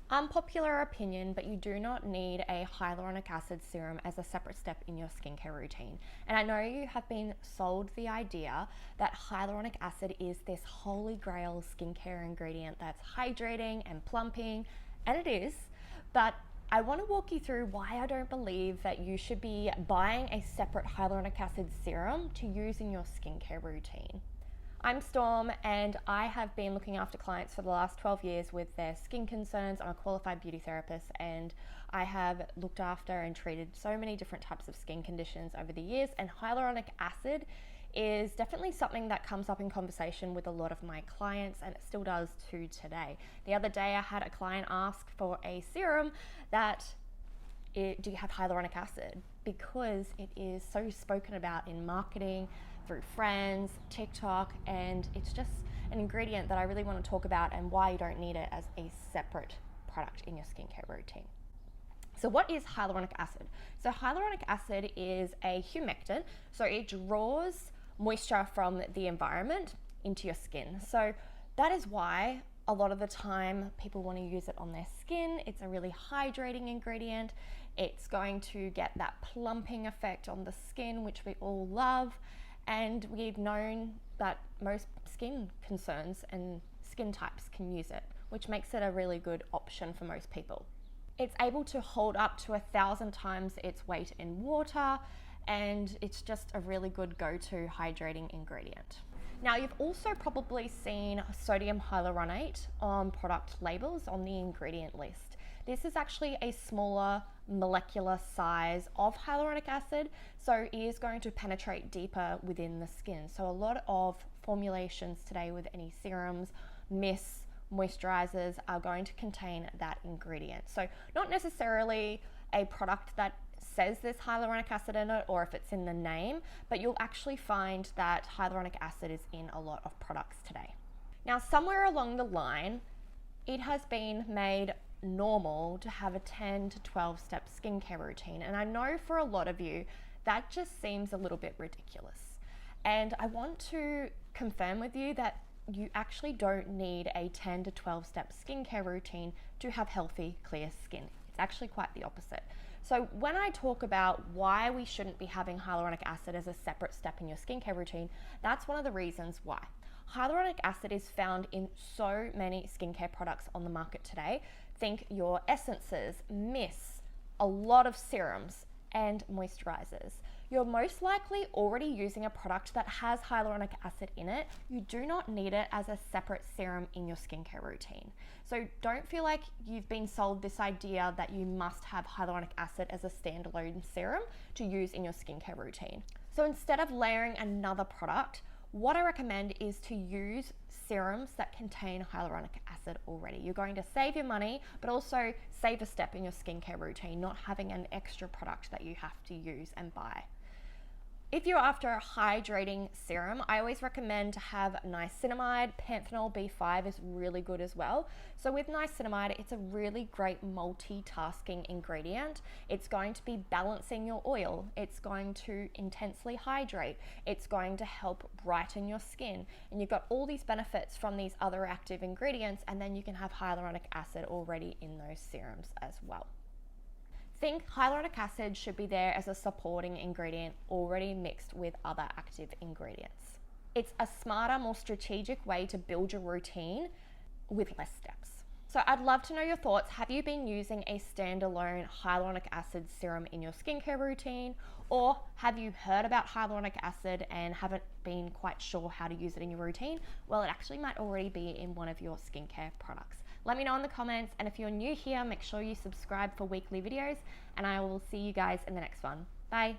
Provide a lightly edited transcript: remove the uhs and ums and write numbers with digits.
Unpopular opinion, but you do not need a hyaluronic acid serum as a separate step in your skincare routine. And I know you have been sold the idea that hyaluronic acid is this holy grail skincare ingredient that's hydrating and plumping, and it is, but I want to walk you through why I don't believe that you should be buying a separate hyaluronic acid serum to use in your skincare routine. I'm Storm, and I have been looking after clients for the last 12 years with their skin concerns. I'm a qualified beauty therapist, and I have looked after and treated so many different types of skin conditions over the years, and hyaluronic acid is definitely something that comes up in conversation with a lot of my clients, and it still does to today. The other day I had a client ask for a serum that do you have hyaluronic acid? Because it is so spoken about in marketing, through friends, TikTok, and it's just an ingredient that I really want to talk about and why you don't need it as a separate product in your skincare routine. So what is hyaluronic acid? So hyaluronic acid is a humectant, so it draws moisture from the environment into your skin. So that is why a lot of the time people want to use it on their skin. It's a really hydrating ingredient. It's going to get that plumping effect on the skin, which we all love. And we've known that most skin concerns and skin types can use it, which makes it a really good option for most people. It's able to hold up to 1,000 times its weight in water, and it's just a really good go-to hydrating ingredient. Now, you've also probably seen sodium hyaluronate on product labels on the ingredient list. This is actually a smaller molecular size of hyaluronic acid, so it is going to penetrate deeper within the skin. So a lot of formulations today with any serums, mists, moisturizers are going to contain that ingredient. So not necessarily a product that says there's hyaluronic acid in it, or if it's in the name, but you'll actually find that hyaluronic acid is in a lot of products today. Now, somewhere along the line, it has been made normal to have a 10 to 12 step skincare routine. And I know for a lot of you, that just seems a little bit ridiculous. And I want to confirm with you that you actually don't need a 10 to 12 step skincare routine to have healthy, clear skin. It's actually quite the opposite. So when I talk about why we shouldn't be having hyaluronic acid as a separate step in your skincare routine, that's one of the reasons why. Hyaluronic acid is found in so many skincare products on the market today. Think your essences, mists, a lot of serums, and moisturizers. You're most likely already using a product that has hyaluronic acid in it. You do not need it as a separate serum in your skincare routine. So don't feel like you've been sold this idea that you must have hyaluronic acid as a standalone serum to use in your skincare routine. So instead of layering another product, what I recommend is to use serums that contain hyaluronic acid already. You're going to save your money, but also save a step in your skincare routine, not having an extra product that you have to use and buy. If you're after a hydrating serum, I always recommend to have niacinamide. Panthenol B5 is really good as well. So with niacinamide, it's a really great multitasking ingredient. It's going to be balancing your oil. It's going to intensely hydrate. It's going to help brighten your skin. And you've got all these benefits from these other active ingredients, and then you can have hyaluronic acid already in those serums as well. Think hyaluronic acid should be there as a supporting ingredient already mixed with other active ingredients. It's a smarter, more strategic way to build your routine with less steps. So I'd love to know your thoughts. Have you been using a standalone hyaluronic acid serum in your skincare routine? Or have you heard about hyaluronic acid and haven't been quite sure how to use it in your routine? Well, it actually might already be in one of your skincare products. Let me know in the comments, and if you're new here, make sure you subscribe for weekly videos, and I will see you guys in the next one. Bye.